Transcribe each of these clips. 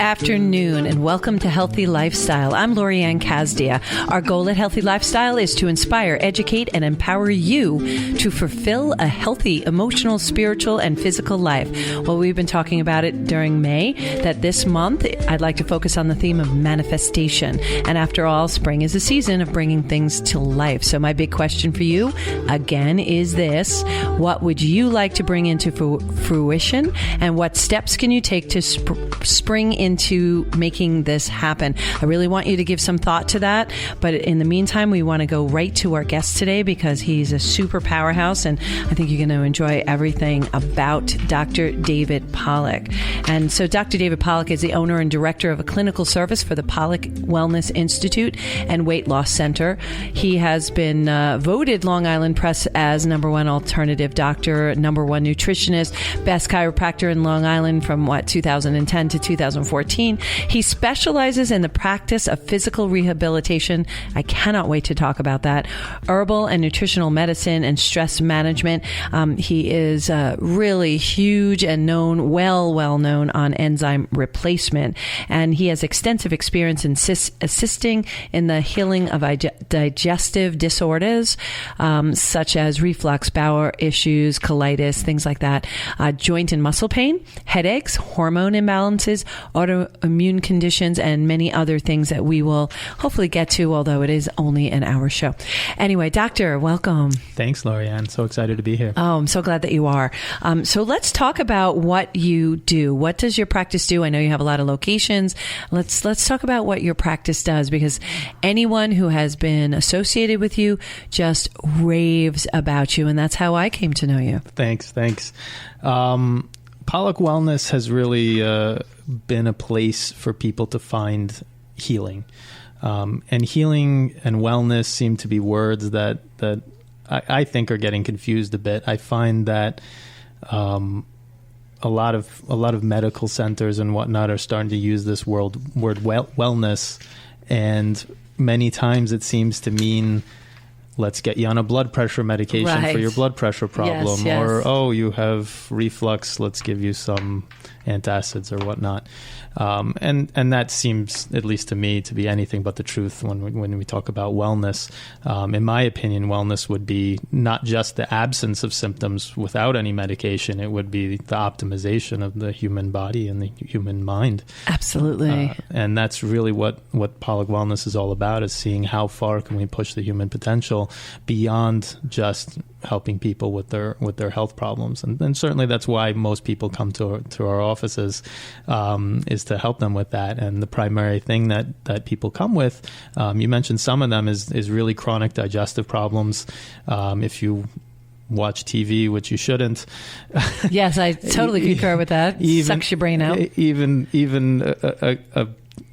afternoon, and welcome to Healthy Lifestyle. I'm Lorianne Casdia. Our goal at Healthy Lifestyle is to inspire, educate, and empower you to fulfill a healthy, emotional, spiritual, and physical life. Well, we've been talking about it during May, that this month I'd like to focus on the theme of manifestation. And after all, spring is a season of bringing things to life. So my big question for you, again, is this. What would you like to bring into fruition? And what steps can you take to spring into making this happen? I really want you to give some thought to that. But in the meantime, we want to go right to our guest today because he's a super powerhouse, and I think you're going to enjoy everything about Dr. David Pollack. And so Dr. David Pollack is the owner and director of a clinical service for the Pollack Wellness Institute and Weight Loss Center. He has been voted Long Island Press as #1 alternative doctor, #1 nutritionist, best chiropractor in Long Island from 2010 to 2014. He specializes in the practice of physical rehabilitation. I cannot wait to talk about that. Herbal and nutritional medicine and stress management. He is really huge and well known on enzyme replacement. And he has extensive experience in assisting in the healing of digestive disorders, such as reflux, bowel issues, colitis, things like that, joint and muscle pain, headaches, hormone imbalances, autoimmune conditions, and many other things that we will hopefully get to, although it is only an hour show. Anyway, Doctor, welcome. Thanks, Lorianne. So excited to be here. Oh, I'm so glad that you are. So let's talk about what you do. What does your practice do? I know you have a lot of locations. Let's talk about what your practice does, because anyone who has been associated with you just raves about you, and that's how I came to know you. Thanks. Pollack Wellness has really been a place for people to find healing. And healing and wellness seem to be words that I think are getting confused a bit. I find that a lot of medical centers and whatnot are starting to use this word wellness, and many times it seems to mean, let's get you on a blood pressure medication for your blood pressure problem. Yes. Or, oh, you have reflux, let's give you some antacids or whatnot. And that seems, at least to me, to be anything but the truth when we talk about wellness. In my opinion, wellness would be not just the absence of symptoms without any medication. It would be the optimization of the human body and the human mind. Absolutely. And that's really what Pollack Wellness is all about, is seeing how far can we push the human potential beyond just helping people with their health problems. And certainly that's why most people come to our offices, is to help them with that. And the primary thing that people come with, you mentioned some of them, is really chronic digestive problems. If you watch TV, which you shouldn't. Yes, I totally concur with that. Sucks your brain out. Even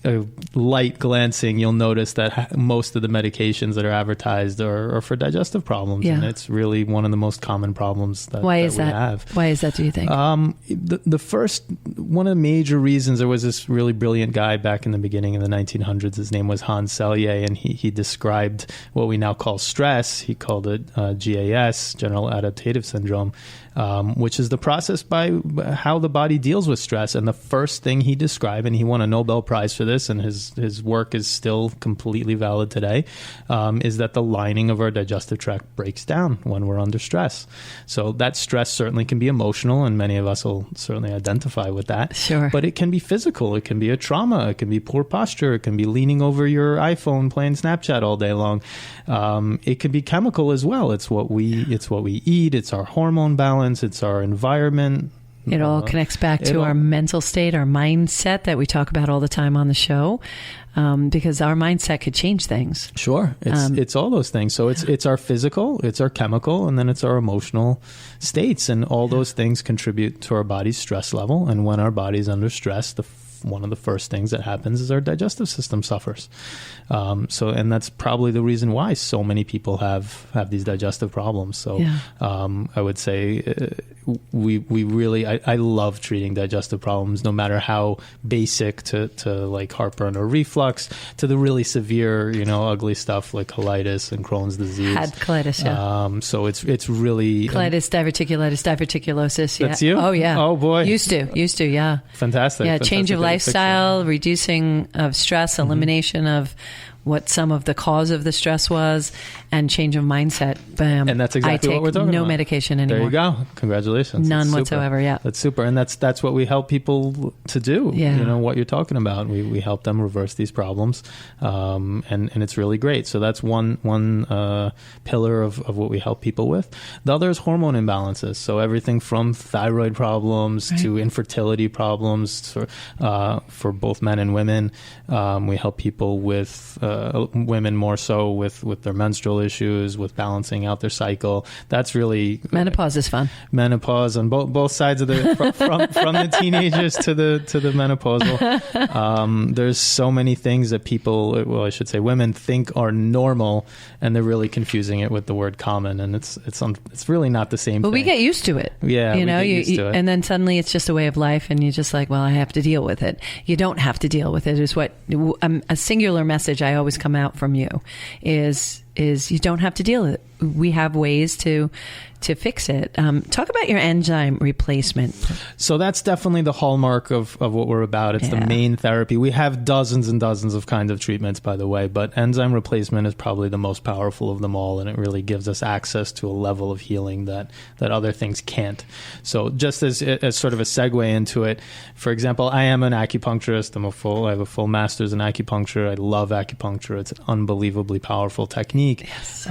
a light glancing, you'll notice that most of the medications that are advertised are for digestive problems. Yeah. And it's really one of the most common problems that we have. Why is that, do you think? One of the major reasons, there was this really brilliant guy back in the beginning of the 1900s. His name was Hans Selye, and he described what we now call stress. He called it GAS, General Adaptive Syndrome, which is the process by how the body deals with stress. And the first thing he described, and he won a Nobel Prize for this, and his work is still completely valid today, is that the lining of our digestive tract breaks down when we're under stress. So that stress certainly can be emotional, and many of us will certainly identify with that. Sure. But it can be physical. It can be a trauma. It can be poor posture. It can be leaning over your iPhone playing Snapchat all day long. It can be chemical as well. It's what we eat. It's our hormone balance. It's our environment. It all connects back to our mental state, our mindset that we talk about all the time on the show, because our mindset could change things. Sure. It's all those things. So it's our physical, it's our chemical, and then it's our emotional states. And all those things contribute to our body's stress level. And when our body's under stress, one of the first things that happens is our digestive system suffers. And that's probably the reason why so many people have these digestive problems. So I would say we really, I love treating digestive problems, no matter how basic to like heartburn or reflux, to the really severe, ugly stuff like colitis and Crohn's disease. Had colitis, yeah. So it's really colitis, diverticulosis. Yeah. That's you? Oh yeah. Oh boy. Used to, yeah. Fantastic. Yeah, Fantastic. change of lifestyle, reducing of stress, elimination of what some of the cause of the stress was, and change of mindset. Bam. And that's exactly what we're talking about. No medication anymore. There you go. Congratulations. None whatsoever, yeah. That's super. And that's what we help people to do. Yeah. What you're talking about. We help them reverse these problems. And it's really great. So that's one pillar of what we help people with. The other is hormone imbalances. So everything from thyroid problems to infertility problems for both men and women. We help people with women more so with their menstrual issues, with balancing out their cycle. That's really menopause is fun. Menopause on both sides of the from the teenagers to the menopausal. There's so many things that people, well, I should say women, think are normal, and they're really confusing it with the word common, and it's really not the same. But thing. we get used to it. Yeah, we get used to it. And then suddenly it's just a way of life, and you're just like, well, I have to deal with it. You don't have to deal with it. Is what a singular message I always come out from you is you don't have to deal with it. We have ways to fix it. Talk about your enzyme replacement. So that's definitely the hallmark of what we're about. It's the main therapy. We have dozens and dozens of kinds of treatments, by the way, but enzyme replacement is probably the most powerful of them all, and it really gives us access to a level of healing that other things can't. So just as sort of a segue into it, for example, I am an acupuncturist. I have a full master's in acupuncture. I love acupuncture. It's an unbelievably powerful technique. Yes.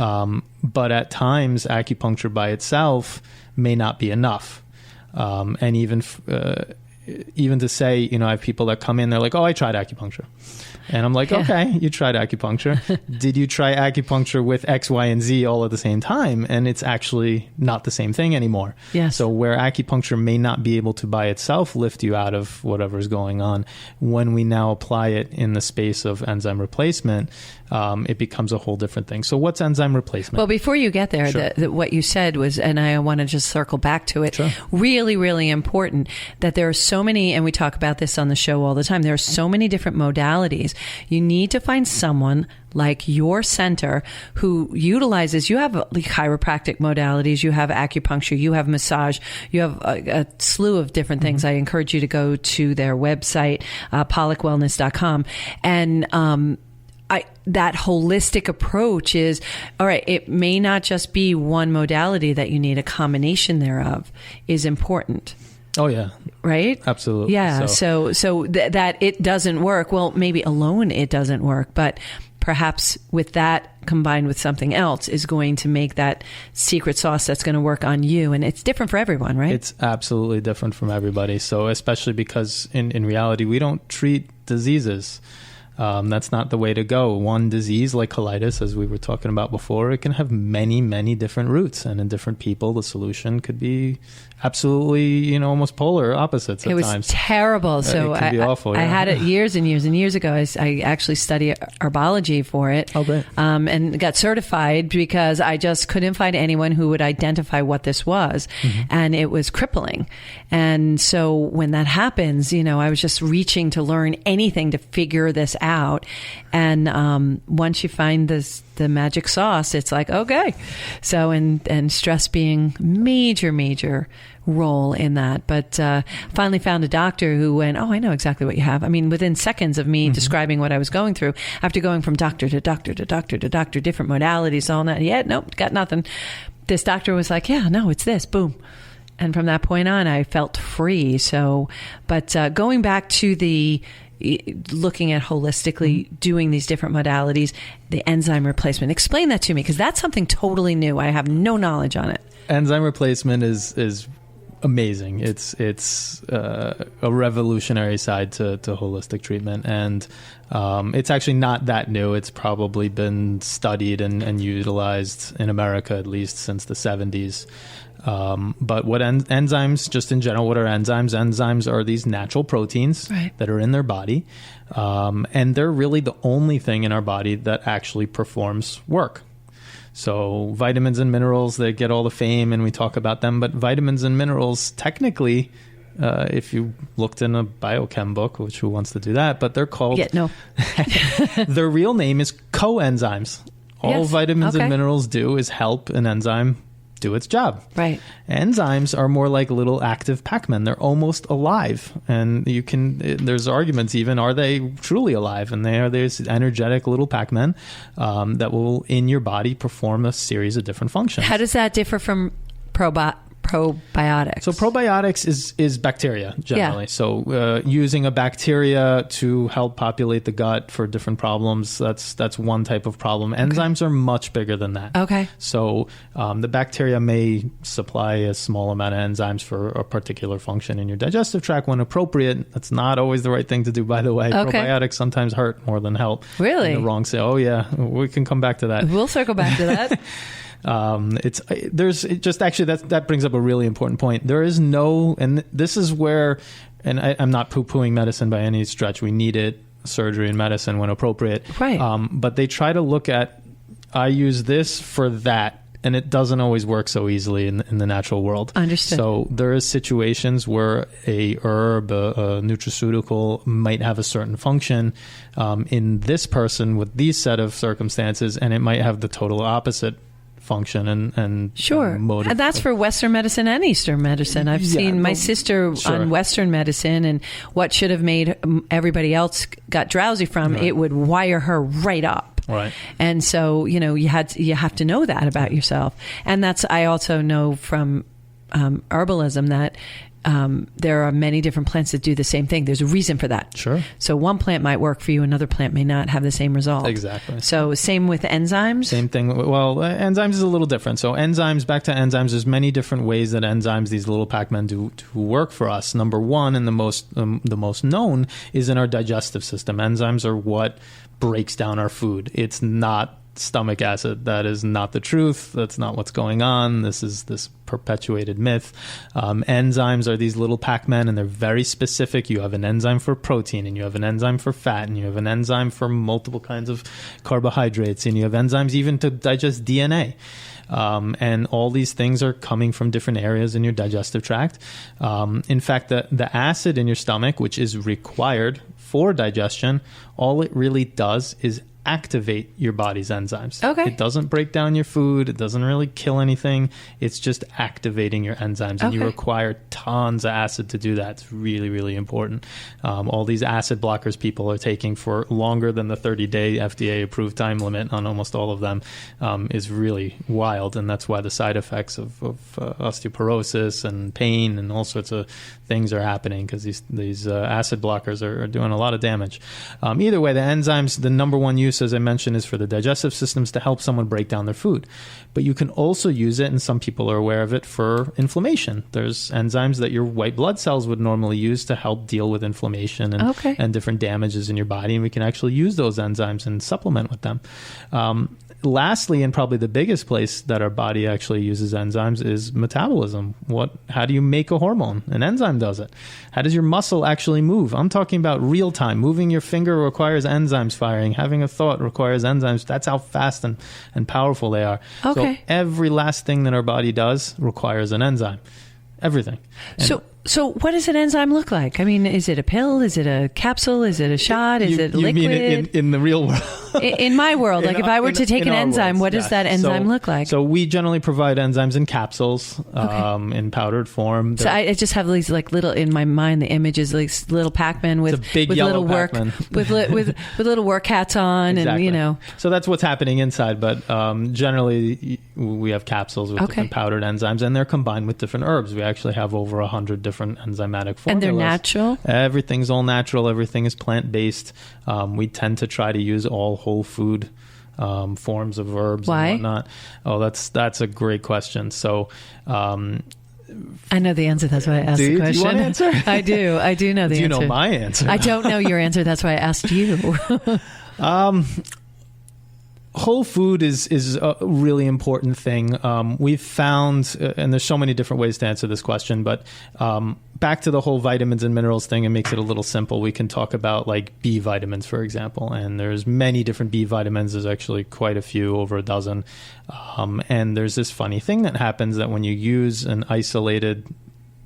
But at times, acupuncture by itself may not be enough. And even to say, I have people that come in, they're like, oh, I tried acupuncture. And I'm like, okay, you tried acupuncture. Did you try acupuncture with X, Y, and Z all at the same time? And it's actually not the same thing anymore. Yes. So where acupuncture may not be able to by itself lift you out of whatever's going on, when we now apply it in the space of enzyme replacement, it becomes a whole different thing. So what's enzyme replacement? Well, before you get there, Sure. what you said was, and I want to just circle back to it, Sure. really, really important that there are so many, and we talk about this on the show all the time, there are so many different modalities. You need to find someone like your center who utilizes, you have chiropractic modalities, you have acupuncture, you have massage, you have a slew of different things. I encourage you to go to their website, pollackwellness.com. And that holistic approach is, all right, it may not just be one modality that you need, a combination thereof is important. Oh, yeah. Right? Absolutely. Yeah. So that it doesn't work. Well, maybe alone it doesn't work, but perhaps with that combined with something else is going to make that secret sauce that's going to work on you. And it's different for everyone, right? It's absolutely different from everybody. So especially because in reality, we don't treat diseases. That's not the way to go. One disease like colitis, as we were talking about before, it can have many, many different roots. And in different people, the solution could be absolutely, almost polar opposites at times. It was terrible. So it can be awful. I had it years and years and years ago. I actually studied herbology for it. Oh, great. And got certified because I just couldn't find anyone who would identify what this was. Mm-hmm. And it was crippling. And so when that happens, I was just reaching to learn anything to figure this out. And once you find the magic sauce, it's like, okay. So, and stress being major role in that. But finally found a doctor who went, oh, I know exactly what you have. I mean, within seconds of me describing what I was going through, after going from doctor to doctor to doctor to doctor, different modalities, all that. Yeah, nope, got nothing. This doctor was like, yeah, no, it's this, boom. And from that point on, I felt free. So, but going back to looking at holistically doing these different modalities, the enzyme replacement. Explain that to me, because that's something totally new. I have no knowledge on it. Enzyme replacement is amazing. It's a revolutionary side to holistic treatment, and it's actually not that new. It's probably been studied and utilized in America at least since the 70s. But what enzymes, just in general, what are enzymes? Enzymes are these natural proteins that are in their body. And they're really the only thing in our body that actually performs work. So vitamins and minerals, they get all the fame and we talk about them, but vitamins and minerals, technically, if you looked in a biochem book, which who wants to do that, but they're called, their real name is coenzymes. All vitamins and minerals do is help an enzyme do its job. Right. Enzymes are more like little active Pac-Men. They're almost alive. And there's arguments even, are they truly alive? And they are these energetic little Pac-Men that will, in your body, perform a series of different functions. How does that differ from probiotics? So probiotics is bacteria generally. Yeah. So using a bacteria to help populate the gut for different problems, that's one type of problem. Enzymes are much bigger than that. Okay. So the bacteria may supply a small amount of enzymes for a particular function in your digestive tract when appropriate. That's not always the right thing to do, by the way. Okay. Probiotics sometimes hurt more than help. Really? In the wrong say. Oh yeah, we can come back to that. We'll circle back to that. That brings up a really important point. There is no, and this is where, and I'm not poo-pooing medicine by any stretch. We need it, surgery and medicine when appropriate. Right. But they try to look at, I use this for that, and it doesn't always work so easily in the natural world. Understood. So there is situations where a herb, a nutraceutical might have a certain function in this person with these set of circumstances, and it might have the total opposite function and sure. Mode and that's for Western medicine and Eastern medicine. I've seen my sister on Western medicine, and what should have made everybody else got drowsy from, it would wire her right up. Right. And so, you have to know that about yourself. And I also know from herbalism that there are many different plants that do the same thing. There's a reason for that. Sure. So one plant might work for you, another plant may not have the same result. Exactly. So same with enzymes? Same thing. Well, enzymes is a little different. So back to enzymes, there's many different ways that enzymes, these little Pac-Men, do work for us. Number one, and the most known, is in our digestive system. Enzymes are what breaks down our food. It's not stomach acid. That is not the truth. That's not what's going on. This is this perpetuated myth. Enzymes are these little Pac-Men, and they're very specific. You have an enzyme for protein, and you have an enzyme for fat, and you have an enzyme for multiple kinds of carbohydrates, and you have enzymes even to digest DNA. And all these things are coming from different areas in your digestive tract. In fact, the acid in your stomach, which is required for digestion, all it really does is activate your body's enzymes. Okay. It doesn't break down your food. It doesn't really kill anything. It's just activating your enzymes. And you require tons of acid to do that. It's really, really important. All these acid blockers people are taking for longer than the 30-day FDA-approved time limit on almost all of them is really wild. And that's why the side effects of osteoporosis and pain and all sorts of things are happening, because these acid blockers are doing a lot of damage. Either way, the enzymes, the number one use, as I mentioned, is for the digestive systems to help someone break down their food. But you can also use it, and some people are aware of it, for inflammation. There's enzymes that your white blood cells would normally use to help deal with inflammation and different damages in your body, and we can actually use those enzymes and supplement with them. Lastly, and probably the biggest place that our body actually uses enzymes is metabolism. How do you make a hormone? An enzyme does it. How does your muscle actually move? I'm talking about real time. Moving your finger requires enzymes firing. Having a thought requires enzymes. That's how fast and powerful they are. Okay. So every last thing that our body does requires an enzyme. Everything. So what does an enzyme look like? I mean, is it a pill? Is it a capsule? Is it a shot? Is it liquid? You mean in the real world? In my world, like if I were to take an enzyme, what does that enzyme look like? So we generally provide enzymes in capsules, in powdered form. So I just have these like little, in my mind, the image is like little Pac-Man with little work with little work hats on, exactly. and So that's what's happening inside. But generally, we have capsules with different powdered enzymes, and they're combined with different herbs. We actually have over 100 different enzymatic formulas. And they're natural? Everything's all natural. Everything is plant-based. We tend to try to use all whole food forms of herbs. Why? And whatnot. Oh, that's a great question. So I know the answer. That's why I asked the question. Do you want to answer? I do. I do know the answer. Do you know my answer? I don't know your answer. That's why I asked you. whole food is a really important thing. We've found, and there's so many different ways to answer this question, but back to the whole vitamins and minerals thing, it makes it a little simple. We can talk about like B vitamins, for example, and there's many different B vitamins. There's actually quite a few, over a dozen. And there's this funny thing that happens that when you use an isolated,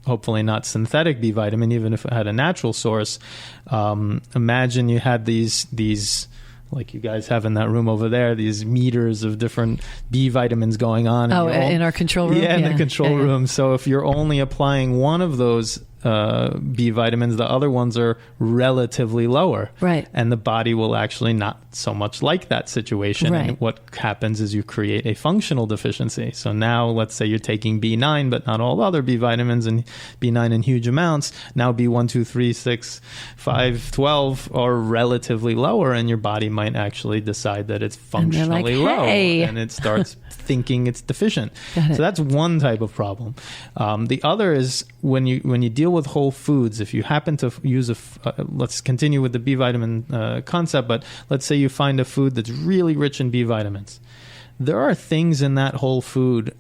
hopefully not synthetic B vitamin, even if it had a natural source, imagine you had these like you guys have in that room over there, these meters of different B vitamins going on. In our control room? Yeah, in the control room. So if you're only applying one of those B vitamins, the other ones are relatively lower. Right. And the body will actually not so much like that situation. Right. And what happens is you create a functional deficiency. So now let's say you're taking B9, but not all other B vitamins, and B9 in huge amounts. Now B1, 2, 3, 6, 5, 12 are relatively lower, and your body might actually decide that it's functionally low. And it starts thinking it's deficient. So that's one type of problem. The other is when you deal with whole foods, if you happen to use let's continue with the B vitamin concept, but let's say you find a food that's really rich in B vitamins. There are things in that whole food,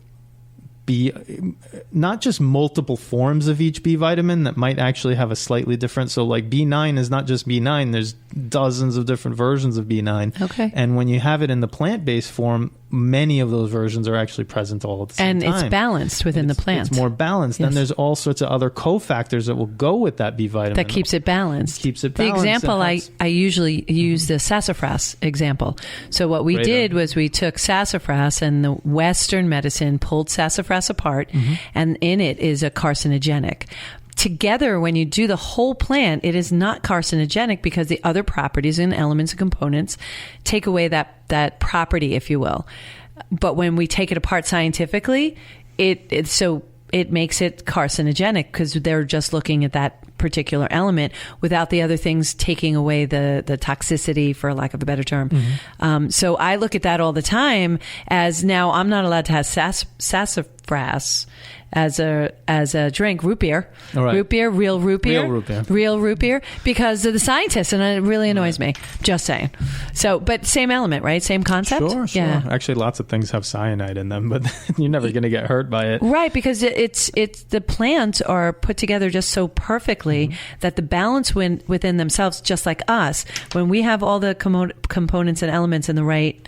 not just multiple forms of each B vitamin, that might actually have a slightly different. So like B9 is not just B9. There's dozens of different versions of B9. Okay. And when you have it in the plant-based form, many of those versions are actually present all at the same time. And it's balanced within the plant. It's more balanced. Yes. Then there's all sorts of other cofactors that will go with that B vitamin. That keeps it balanced. Keeps it The balanced. example I usually use the sassafras example. So what we did was we took sassafras, and the Western medicine pulled sassafras apart, and in it is a carcinogenic. Together, when you do the whole plant, it is not carcinogenic because the other properties and elements and components take away that property, if you will. But when we take it apart scientifically, it makes it carcinogenic because they're just looking at that particular element without the other things taking away the toxicity, for lack of a better term. So I look at that all the time as, now I'm not allowed to have sassafras as a drink, root beer. Right. Root beer, real root beer. Real root beer. Because of the scientists, and it really annoys me. Just saying. So, but same element, right? Same concept? Sure. Yeah. Actually, lots of things have cyanide in them, but you're never going to get hurt by it. Right, because it's the plants are put together just so perfectly that the balance within themselves, just like us, when we have all the components and elements in the right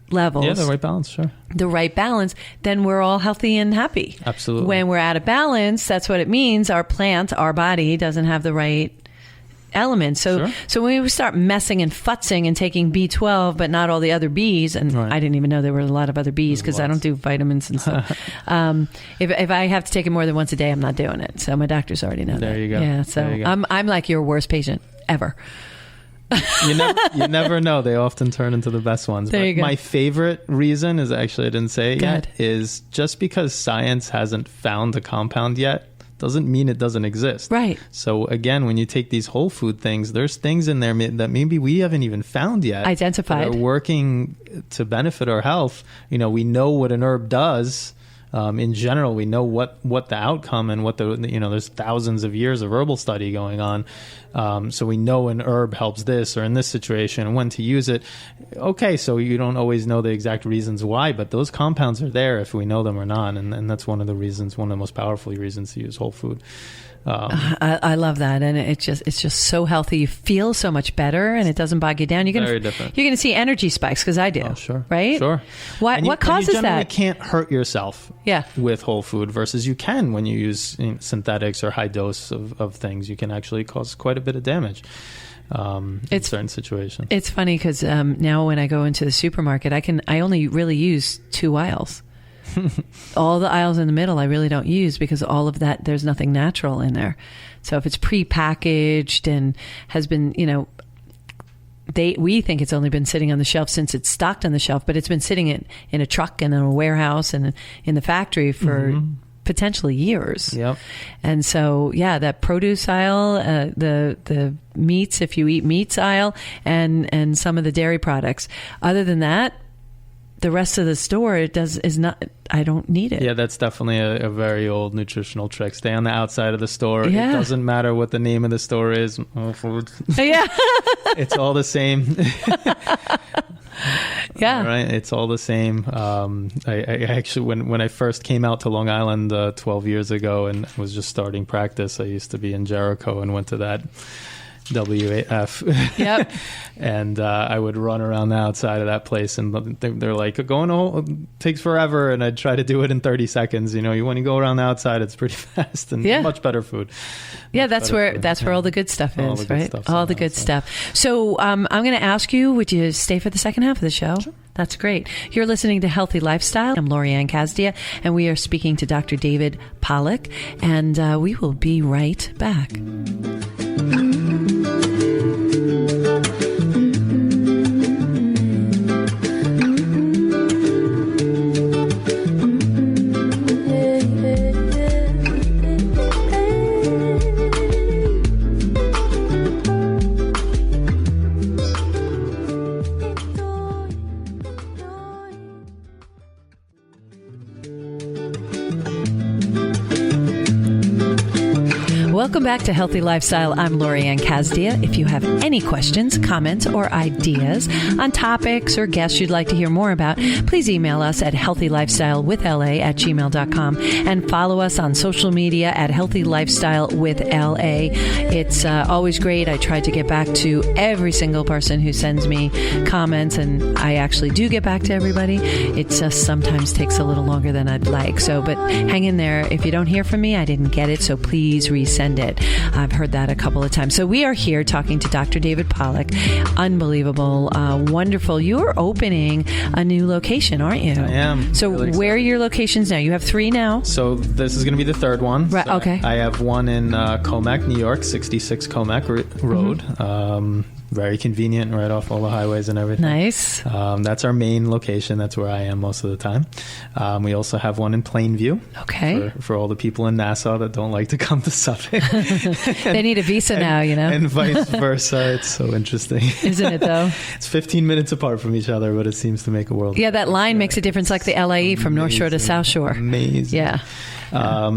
levels. Yeah, the right balance, sure. The right balance, then we're all healthy and happy. Absolutely. When we're out of balance, that's what it means. Our plant, our body doesn't have the right elements. So when we start messing and futzing and taking B12, but not all the other Bs, and I didn't even know there were a lot of other Bs because I don't do vitamins and stuff. If I have to take it more than once a day, I'm not doing it. So my doctors already know that. There you go. Yeah, so I'm like your worst patient ever. You never know. They often turn into the best ones. There you go. My favorite reason is, actually I didn't say it yet, is just because science hasn't found a compound yet doesn't mean it doesn't exist. Right. So again, when you take these whole food things, there's things in there that maybe we haven't even found yet. Identified. That are working to benefit our health. We know what an herb does. In general, we know what the outcome and what there's thousands of years of herbal study going on. So we know an herb helps this or in this situation and when to use it. Okay, so you don't always know the exact reasons why, but those compounds are there if we know them or not. And that's one of the most powerful reasons to use whole food. I love that, and it's just so healthy. You feel so much better, and it doesn't bog you down. Very different. You're going to see energy spikes because I do. Oh, sure. Right? Sure. What causes you generally that? Can't hurt yourself. Yeah. With whole food versus you can when you use synthetics or high dose of things. You can actually cause quite a bit of damage. In certain situations. It's funny because now when I go into the supermarket, I only really use 2 aisles. All the aisles in the middle I really don't use because all of that, there's nothing natural in there. So if it's pre-packaged and has been, we think it's only been sitting on the shelf since it's stocked on the shelf, but it's been sitting in a truck and in a warehouse and in the factory for potentially years. Yep. And so, that produce aisle, the meats, if you eat meats aisle, and some of the dairy products. Other than that, the rest of the store is not. I don't need it. Yeah, that's definitely a very old nutritional trick. Stay on the outside of the store. Yeah. It doesn't matter what the name of the store is. Food. Yeah, it's all the same. Yeah. Right. It's all the same. I actually, when I first came out to Long Island 12 years ago and was just starting practice, I used to be in Jericho and went to that WAF. Yep. And I would run around the outside of that place, and they're like, going takes forever, and I'd try to do it in 30 seconds. When you go around the outside, it's pretty fast and much better food. Yeah, that's where all the good stuff is, right? All the good stuff. So I'm going to ask you, would you stay for the second half of the show? Sure. That's great. You're listening to Healthy Lifestyle. I'm Lori-Ann Casdia, and we are speaking to Dr. David Pollack, and we will be right back. Welcome back to Healthy Lifestyle. I'm Lori-Ann Casdia. If you have any questions, comments, or ideas on topics or guests you'd like to hear more about, please email us at healthylifestylewithla@gmail.com and follow us on social media at Healthy Lifestyle with LA. It's always great. I try to get back to every single person who sends me comments, and I actually do get back to everybody. It just sometimes takes a little longer than I'd like. But hang in there. If you don't hear from me, I didn't get it, so please resend it. I've heard that a couple of times. So we are here talking to Dr. David Pollack. Unbelievable. Wonderful. You're opening a new location, aren't you? I am. So really where are your locations now? You have 3 now? So this is going to be the third one. Right. So okay. I have one in Commack, New York, 66 Commack Road. Mm-hmm. Very convenient, right off all the highways and everything. Nice. That's our main location. That's where I am most of the time. We also have one in Plainview. Okay. For all the people in Nassau that don't like to come to Suffolk. They need a visa now, And vice versa. It's so interesting. Isn't it, though? It's 15 minutes apart from each other, but it seems to make a world. Yeah, that line makes a difference, like the LAE from North Shore to South Shore. Amazing. Yeah.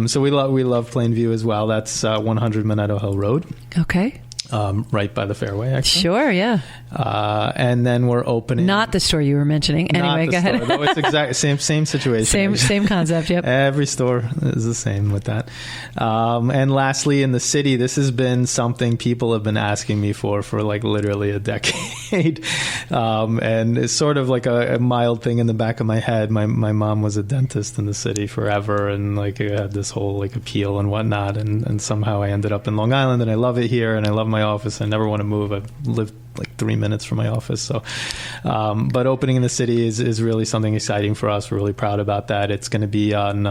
So we love Plainview as well. That's 100 Minetto Hill Road. Okay. Right by the fairway, actually. Sure, yeah. And then we're opening... Not the store you were mentioning. Anyway, go ahead. No, it's exactly same situation. Same concept, yep. Every store is the same with that. And lastly, in the city, this has been something people have been asking me for like literally a decade. And it's sort of like a mild thing in the back of my head. My mom was a dentist in the city forever, and like I had this whole like appeal and whatnot. And somehow I ended up in Long Island, and I love it here, and I love my office. I never want to move. I've lived like 3 minutes from my office. So, but opening in the city is really something exciting for us. We're really proud about that. It's going to be on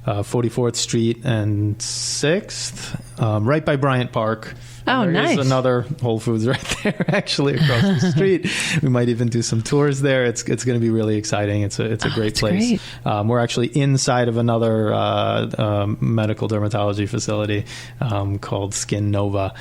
44th Street and 6th, right by Bryant Park. Oh, nice. There's another Whole Foods right there, actually, across the street. We might even do some tours there. It's going to be really exciting. It's a great place. Great. We're actually inside of another medical dermatology facility called Skin Nova.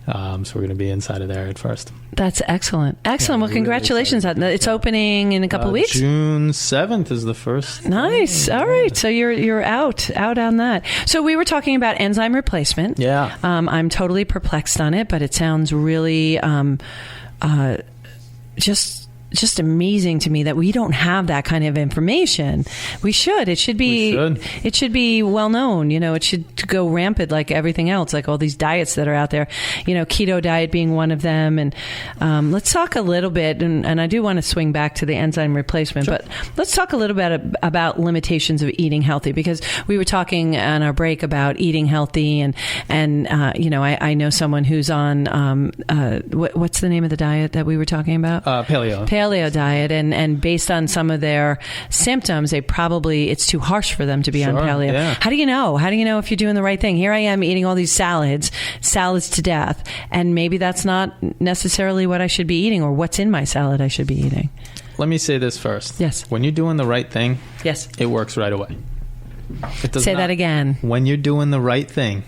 So we're going to be inside of there at first. That's excellent. Excellent. Well, congratulations. Really it's opening in a couple of weeks? June 7th is the first. Nice. All right. So you're out on that. So we were talking about enzyme replacement. Yeah. I'm totally perplexed on it, but it sounds really just amazing to me that we don't have that kind of information. We should. It should be. It should be well known. It should go rampant like everything else, like all these diets that are out there. Keto diet being one of them. And let's talk a little bit. And I do want to swing back to the enzyme replacement, sure. But let's talk a little bit about limitations of eating healthy, because we were talking on our break about eating healthy, and I know someone who's on what's the name of the diet that we were talking about? Paleo diet, and based on some of their symptoms, it's too harsh for them to be on paleo. Yeah. How do you know if you're doing the right thing? Here I am eating all these salads to death, and maybe that's not necessarily what I should be eating, or what's in my salad I should be eating. Let me say this first. Yes. When you're doing the right thing, yes, it works right away. Say that again. When you're doing the right thing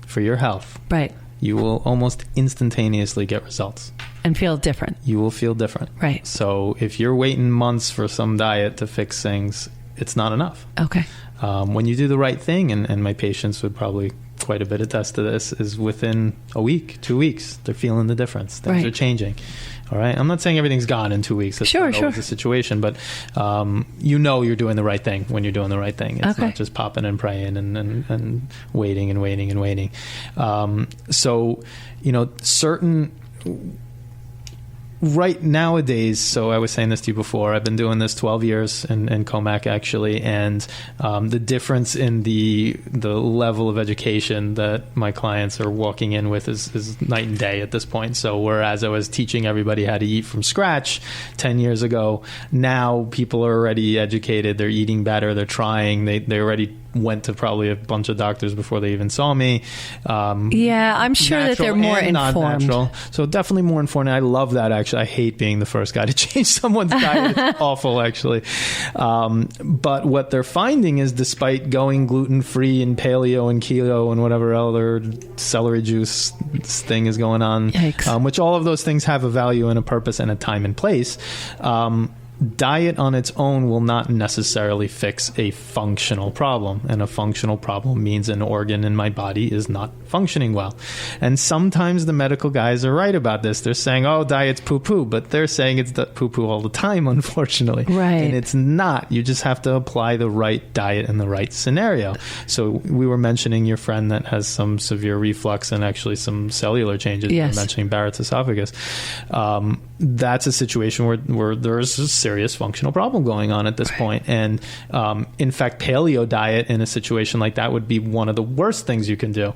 for your health, right, you will almost instantaneously get results. And feel different. You will feel different. Right. So if you're waiting months for some diet to fix things, it's not enough. Okay. When you do the right thing, and my patients would probably quite a bit attest to this, is within a week, 2 weeks, they're feeling the difference. Things are changing. All right. I'm not saying everything's gone in 2 weeks. That's not always the situation, but you're doing the right thing when you're doing the right thing. It's not just popping and praying and waiting and waiting and waiting. Certain right nowadays, so I was saying this to you before, I've been doing this 12 years in Comac actually, and the difference in the level of education that my clients are walking in with is night and day at this point. So whereas I was teaching everybody how to eat from scratch 10 years ago, now people are already educated, they're eating better, they're trying, they already went to probably a bunch of doctors before they even saw me. I'm sure that they're more informed. So definitely more informed. I love that, actually. I hate being the first guy to change someone's diet. It's awful, actually. But what they're finding is, despite going gluten-free and paleo and keto and whatever other celery juice thing is going on, which all of those things have a value and a purpose and a time and place, diet on its own will not necessarily fix a functional problem. And a functional problem means an organ in my body is not functioning well. And sometimes the medical guys are right about this. They're saying, oh, diet's poo-poo, but they're saying it's poo-poo all the time, unfortunately. Right. And it's not. You just have to apply the right diet in the right scenario. So we were mentioning your friend that has some severe reflux and actually some cellular changes. Yes. We were mentioning Barrett's esophagus. That's a situation where there's a serious functional problem going on at this point. And in fact, paleo diet in a situation like that would be one of the worst things you can do.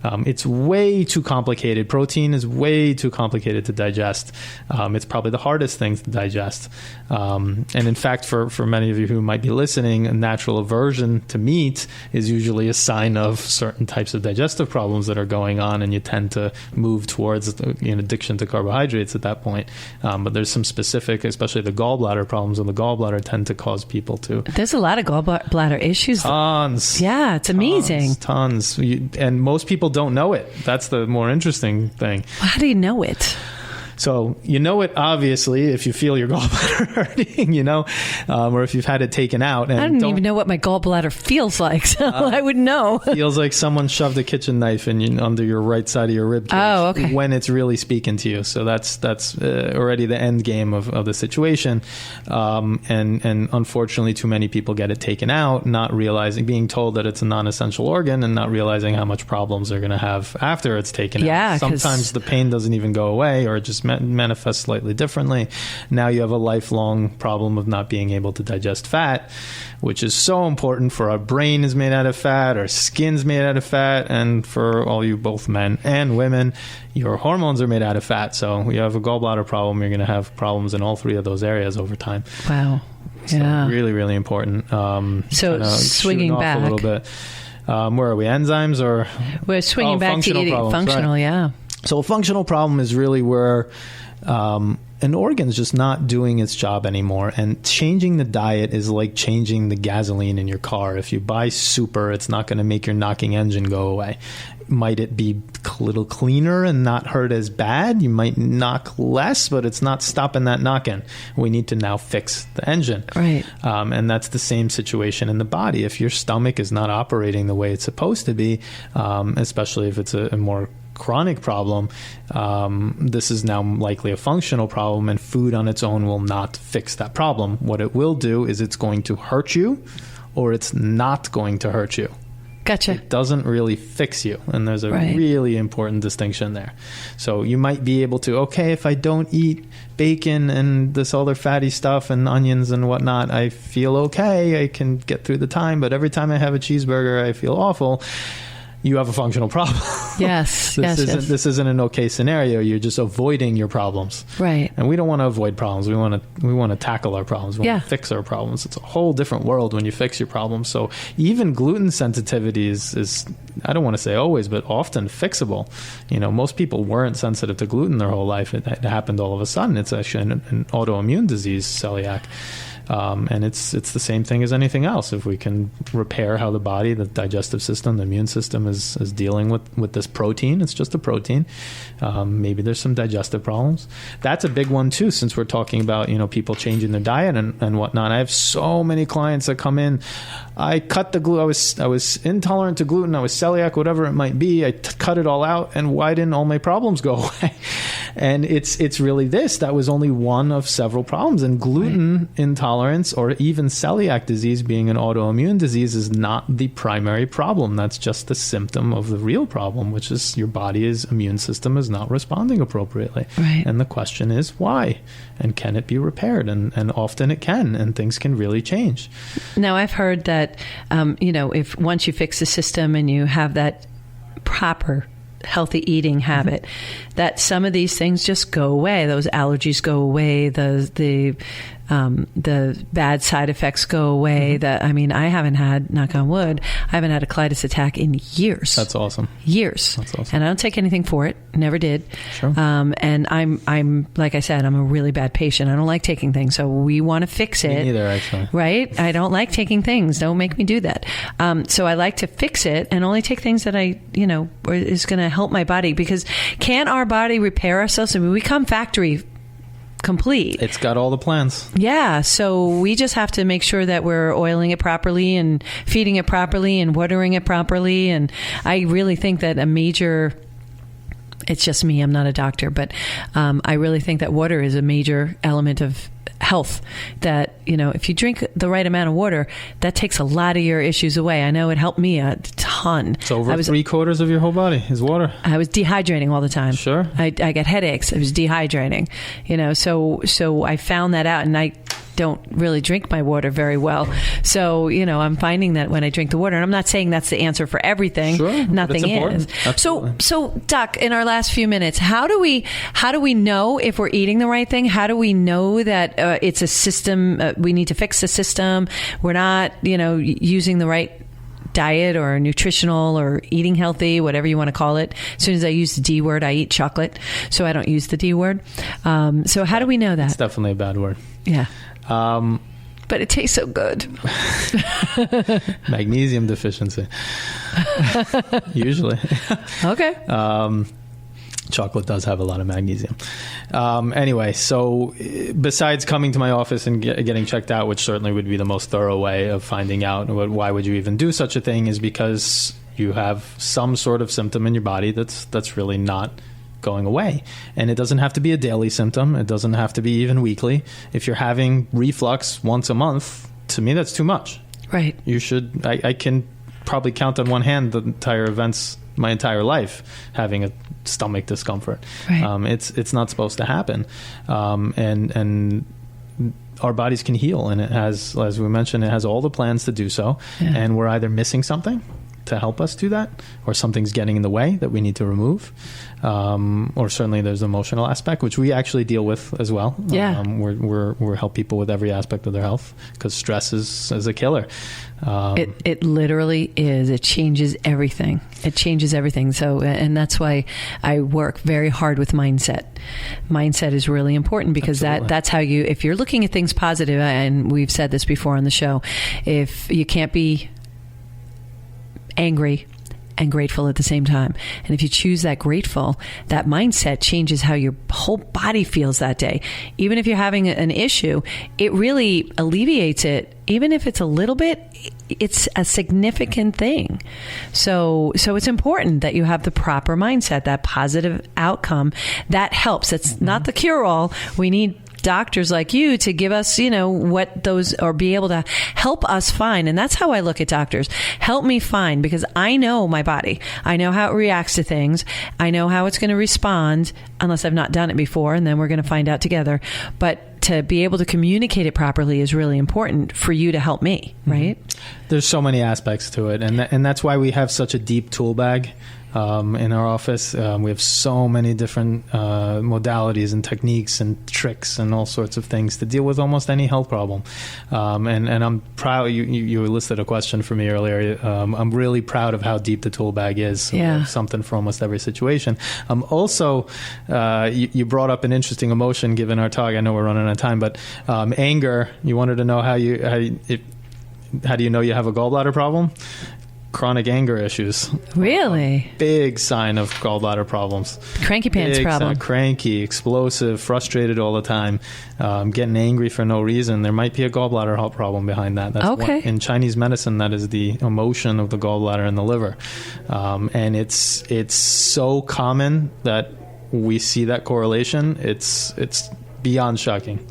It's way too complicated. Protein is way too complicated to digest. It's probably the hardest thing to digest. And in fact, for many of you who might be listening, a natural aversion to meat is usually a sign of certain types of digestive problems that are going on, and you tend to move towards addiction to carbohydrates at that point. But there's some specific, especially the gallbladder problems of the gallbladder tend to cause people to... There's a lot of gallbladder issues. Tons. Yeah, it's amazing. Tons. And most people don't know it. That's the more interesting thing. How do you know it? So you know it, obviously, if you feel your gallbladder hurting, or if you've had it taken out. And I don't even know what my gallbladder feels like, so I would know. Feels like someone shoved a kitchen knife under your right side of your rib cage when it's really speaking to you. So that's already the end game of the situation. And unfortunately, too many people get it taken out, not realizing, being told that it's a non-essential organ and not realizing how much problems they're going to have after it's taken out. Sometimes the pain doesn't even go away, or it just manifests slightly differently. Now you have a lifelong problem of not being able to digest fat, which is so important. For our brain is made out of fat, our skin's made out of fat, and for all you both men and women, your hormones are made out of fat. So you have a gallbladder problem, you're going to have problems in all three of those areas over time. Wow. So really, really important. So swinging back a little bit. Where are we? Enzymes, or we're swinging back to eating problems, functional, right? Yeah. So a functional problem is really where an organ's just not doing its job anymore. And changing the diet is like changing the gasoline in your car. If you buy super, it's not going to make your knocking engine go away. Might it be a little cleaner and not hurt as bad? You might knock less, but it's not stopping that knocking. We need to now fix the engine. Right. And that's the same situation in the body. If your stomach is not operating the way it's supposed to be, especially if it's a more chronic problem, this is now likely a functional problem, and food on its own will not fix that problem. What it will do is it's going to hurt you, or it's not going to hurt you. Gotcha. It doesn't really fix you, and there's a really important distinction there. So you might be able to, if I don't eat bacon and this other fatty stuff and onions and whatnot, I feel okay, I can get through the time, but every time I have a cheeseburger, I feel awful. You have a functional problem. Yes. This isn't an okay scenario. You're just avoiding your problems. Right. And we don't want to avoid problems. We want to tackle our problems. We want to fix our problems. It's a whole different world when you fix your problems. So even gluten sensitivity is I don't want to say always, but often fixable. Most people weren't sensitive to gluten their whole life. It happened all of a sudden. It's actually an autoimmune disease, celiac. And it's the same thing as anything else. If we can repair how the body, the digestive system, the immune system is dealing with this protein, it's just a protein. Maybe there's some digestive problems. That's a big one too, since we're talking about, people changing their diet and whatnot. I have so many clients that come in. I cut the gluten. I was intolerant to gluten. I was celiac, whatever it might be. I cut it all out. And why didn't all my problems go away? And it's really this. That was only one of several problems. And gluten intolerance or even celiac disease being an autoimmune disease is not the primary problem. That's just the symptom of the real problem, which is your body's immune system is not responding appropriately. Right. And the question is why? And can it be repaired? And often it can, and things can really change. Now, I've heard that, if once you fix the system and you have that proper healthy eating habit, that some of these things just go away. Those allergies go away. The bad side effects go away. I haven't had, knock on wood, I haven't had a colitis attack in years. That's awesome. Years. That's awesome. And I don't take anything for it. Never did. Sure. And I'm like I said, I'm a really bad patient. I don't like taking things. So we want to fix it. Me neither, actually. Right? I don't like taking things. Don't make me do that. So I like to fix it and only take things that is going to help my body, because can't our body repair ourselves? I mean, we come factory complete. It's got all the plans. Yeah. So we just have to make sure that we're oiling it properly and feeding it properly and watering it properly. And I really think that it's just me, I'm not a doctor, but I really think that water is a major element of health, that if you drink the right amount of water, that takes a lot of your issues away. I know it helped me a ton. It's over 3/4 of your whole body is water. I was dehydrating all the time. Sure. I got headaches. I was dehydrating, so I found that out, and I don't really drink my water very well. So, I'm finding that when I drink the water, and I'm not saying that's the answer for everything. Sure, nothing is. So Doc, in our last few minutes, how do we know if we're eating the right thing? How do we know that it's a system? We need to fix the system. We're not, using the right diet or nutritional or eating healthy, whatever you want to call it. As soon as I use the D word, I eat chocolate. So I don't use the D word. So how do we know that? It's definitely a bad word. Yeah. But it tastes so good. Magnesium deficiency. Usually. Okay. Chocolate does have a lot of magnesium. Anyway, so besides coming to my office and getting checked out, which certainly would be the most thorough way of finding out why would you even do such a thing, is because you have some sort of symptom in your body that's really not going away. And it doesn't have to be a daily symptom. It doesn't have to be even weekly. If you're having reflux once a month, to me, that's too much. Right. You should, I can probably count on one hand the entire events my entire life having a stomach discomfort. Right. It's not supposed to happen. And our bodies can heal, and it has, as we mentioned, it has all the plans to do so. Yeah. And we're either missing something to help us do that, or something's getting in the way that we need to remove, or certainly there's the emotional aspect, which we actually deal with as well. Yeah. We're help people with every aspect of their health, because stress is a killer. It literally is. It changes everything. It changes everything. So, and that's why I work very hard with mindset. Mindset is really important, because that's how if you're looking at things positive, and we've said this before on the show, if you can't be angry and grateful at the same time. And if you choose that grateful, that mindset changes how your whole body feels that day. Even if you're having an issue, it really alleviates it. Even if it's a little bit, it's a significant thing. So it's important that you have the proper mindset, that positive outcome. That helps. It's not the cure-all. We need doctors like you to give us, what those, or be able to help us find. And that's how I look at doctors. Help me find, because I know my body. I know how it reacts to things. I know how it's going to respond, unless I've not done it before, and then we're going to find out together. But to be able to communicate it properly is really important for you to help me, right? There's so many aspects to it. And that's why we have such a deep tool bag. In our office, we have so many different modalities and techniques and tricks and all sorts of things to deal with almost any health problem. And I'm proud. You listed a question for me earlier. I'm really proud of how deep the tool bag is. Yeah. Something for almost every situation. Also, you brought up an interesting emotion given our talk. I know we're running out of time, but anger. You wanted to know how do you know you have a gallbladder problem? Chronic anger issues. Really? Big sign of gallbladder problems. Cranky pants problem. Cranky, explosive, frustrated all the time, getting angry for no reason. There might be a gallbladder problem behind that. That's okay. In Chinese medicine, that is the emotion of the gallbladder and the liver. And it's so common that we see that correlation, it's beyond shocking.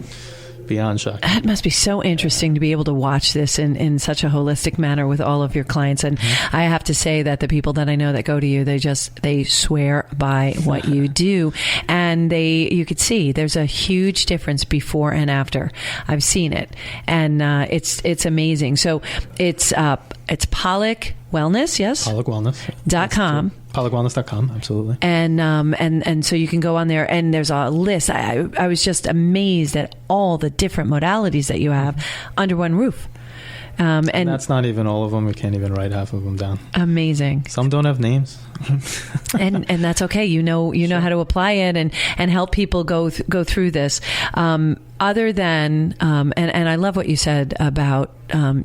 Beyond shocking. That must be so interesting to be able to watch this in such a holistic manner with all of your clients. And I have to say that the people that I know that go to you, they swear by what you do. And you could see there's a huge difference before and after. I've seen it. And it's amazing. So it's Pollack Wellness, yes? Pollack Wellness. .com. PollackWellness.com, absolutely. And so you can go on there, and there's a list. I was just amazed at all the different modalities that you have under one roof. And that's not even all of them. We can't even write half of them down. Amazing. Some don't have names. and that's okay. You know how to apply it and help people go through this. Other than and I love what you said about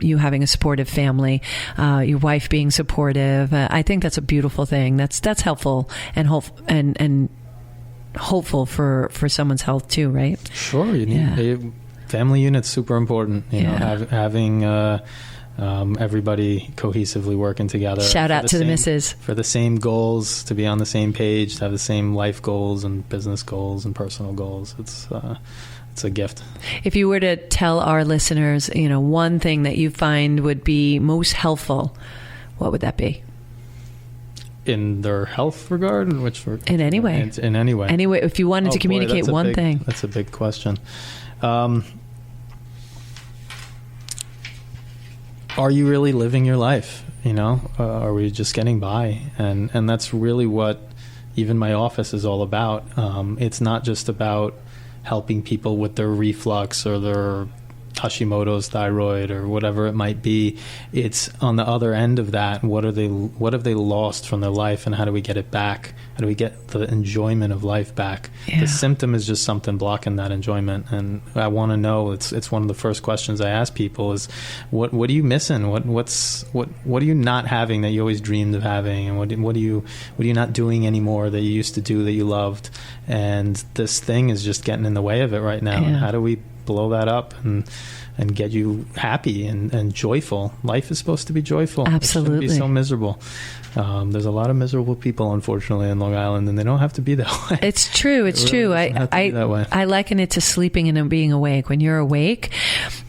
you having a supportive family, your wife being supportive. I think that's a beautiful thing. That's helpful and hopeful for someone's health too, right? Sure. You need family unit's super important. You know, having everybody cohesively working together. Shout out to the missus. For the same goals, to be on the same page, to have the same life goals and business goals and personal goals. It's a gift. If you were to tell our listeners, one thing that you find would be most helpful, what would that be? In their health regard? In any way. In any way. Anyway, if you wanted to communicate one thing. That's a big question. Are you really living your life? Are we just getting by? And that's really what even my office is all about. It's not just about helping people with their reflux or their Hashimoto's thyroid or whatever it might be. It's on the other end of that. What have they lost from their life, and how do we get it back? How do we get the enjoyment of life back? Yeah. The symptom is just something blocking that enjoyment, and I want to know. It's one of the first questions I ask people is, what are you missing? What are you not having that you always dreamed of having, and what are you not doing anymore that you used to do that you loved? And this thing is just getting in the way of it right now. Yeah. And how do we blow that up and get you happy and joyful? Life is supposed to be joyful. Absolutely. It shouldn't be so miserable. There's a lot of miserable people, unfortunately, in Long Island, and they don't have to be that way. It's true. It's true. I liken it to sleeping and being awake. When you're awake,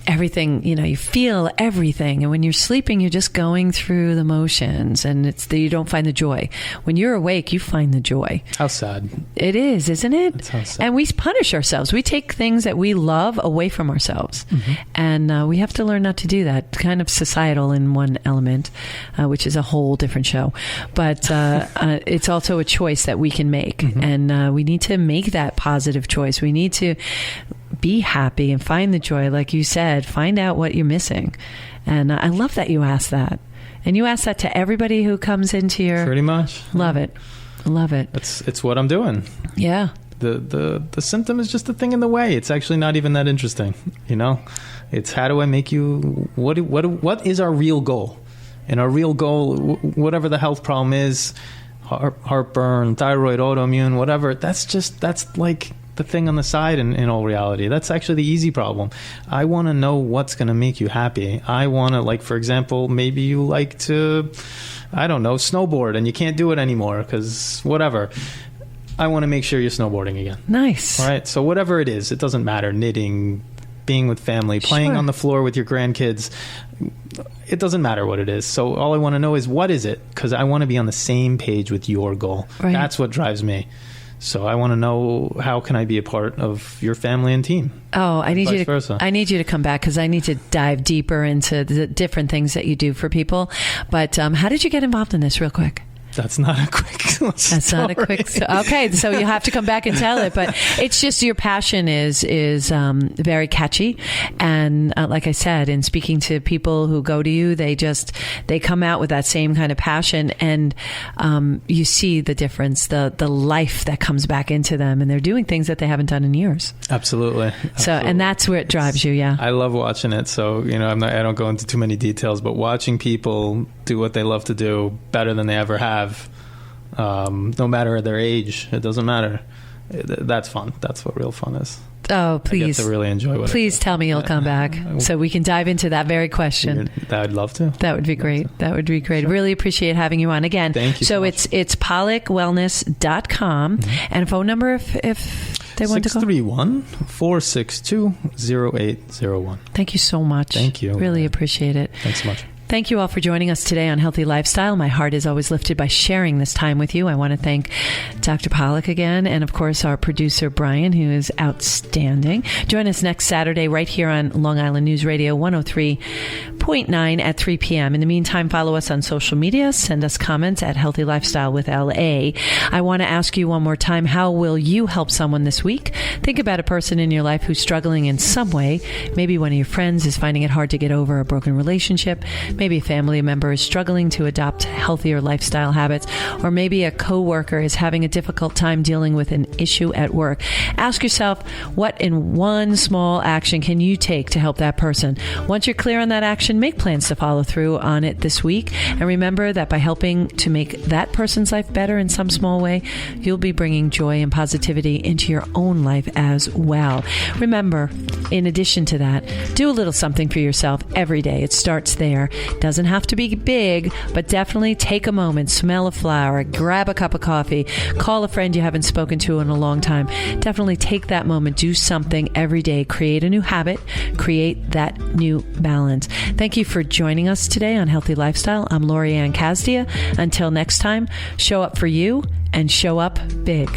everything, you feel everything. And when you're sleeping, you're just going through the motions, and you don't find the joy. When you're awake, you find the joy. How sad. It is, isn't it? That's how sad. And we punish ourselves. We take things that we love away from ourselves. Mm-hmm. And we have to learn not to do that. Kind of societal in one element, which is a whole different show. But it's also a choice that we can make. Mm-hmm. And we need to make that positive choice. We need to be happy and find the joy. Like you said, find out what you're missing. And I love that you asked that. And you ask that to everybody who comes into your... Pretty much. Love it. Love it. It's what I'm doing. Yeah. The symptom is just a thing in the way. It's actually not even that interesting. It's how do I make you... What is our real goal? And our real goal, whatever the health problem is, heartburn, thyroid, autoimmune, whatever, that's like the thing on the side in all reality. That's actually the easy problem. I want to know what's going to make you happy. I want to, like, for example, maybe you like to, I don't know, snowboard and you can't do it anymore because whatever. I want to make sure you're snowboarding again. Nice. All right. So whatever it is, it doesn't matter. Knitting, being with family, playing on the floor with your grandkids. It doesn't matter what it is. So all I want to know is, what is it? Because I want to be on the same page with your goal. Right. That's what drives me. So I want to know, how can I be a part of your family and team? Oh, I need you to come back, because I need to dive deeper into the different things that you do for people. But how did you get involved in this, real quick? That's not a quick story. That's not a quick story. Okay, so you have to come back and tell it. But it's just, your passion is very catchy. And like I said, in speaking to people who go to you, they come out with that same kind of passion. And you see the difference, the life that comes back into them. And they're doing things that they haven't done in years. Absolutely. So, and that's where it drives you, yeah. I love watching it. So, I don't go into too many details, but watching people do what they love to do better than they ever have. No matter their age, it doesn't matter. That's fun. That's what real fun is. Oh, please. I get to really enjoy what Please tell me you'll come back so we can dive into that very question. I'd love to. That would be great. That would be great. Sure. Really appreciate having you on again. Thank you. So it's pollackwellness.com and phone number if they want to call. 631-462-0801. Thank you so much. Thank you. Really appreciate it. Thanks so much. Thank you all for joining us today on Healthy Lifestyle. My heart is always lifted by sharing this time with you. I want to thank Dr. Pollack again, and of course our producer Brian, who is outstanding. Join us next Saturday right here on Long Island News Radio 103.9 at 3 p.m. In the meantime, follow us on social media. Send us comments at Healthy Lifestyle with LA. I want to ask you one more time, how will you help someone this week? Think about a person in your life who's struggling in some way. Maybe one of your friends is finding it hard to get over a broken relationship. Maybe a family member is struggling to adopt healthier lifestyle habits, or maybe a coworker is having a difficult time dealing with an issue at work. Ask yourself, what in one small action can you take to help that person? Once you're clear on that action, make plans to follow through on it this week. And remember that by helping to make that person's life better in some small way, you'll be bringing joy and positivity into your own life as well. Remember, in addition to that, do a little something for yourself every day. It starts there. Doesn't have to be big, but definitely take a moment, smell a flower, grab a cup of coffee, call a friend you haven't spoken to in a long time. Definitely take that moment, do something every day, create a new habit, create that new balance. Thank you for joining us today on Healthy Lifestyle. I'm Lori-Ann Casdia. Until next time, show up for you and show up big.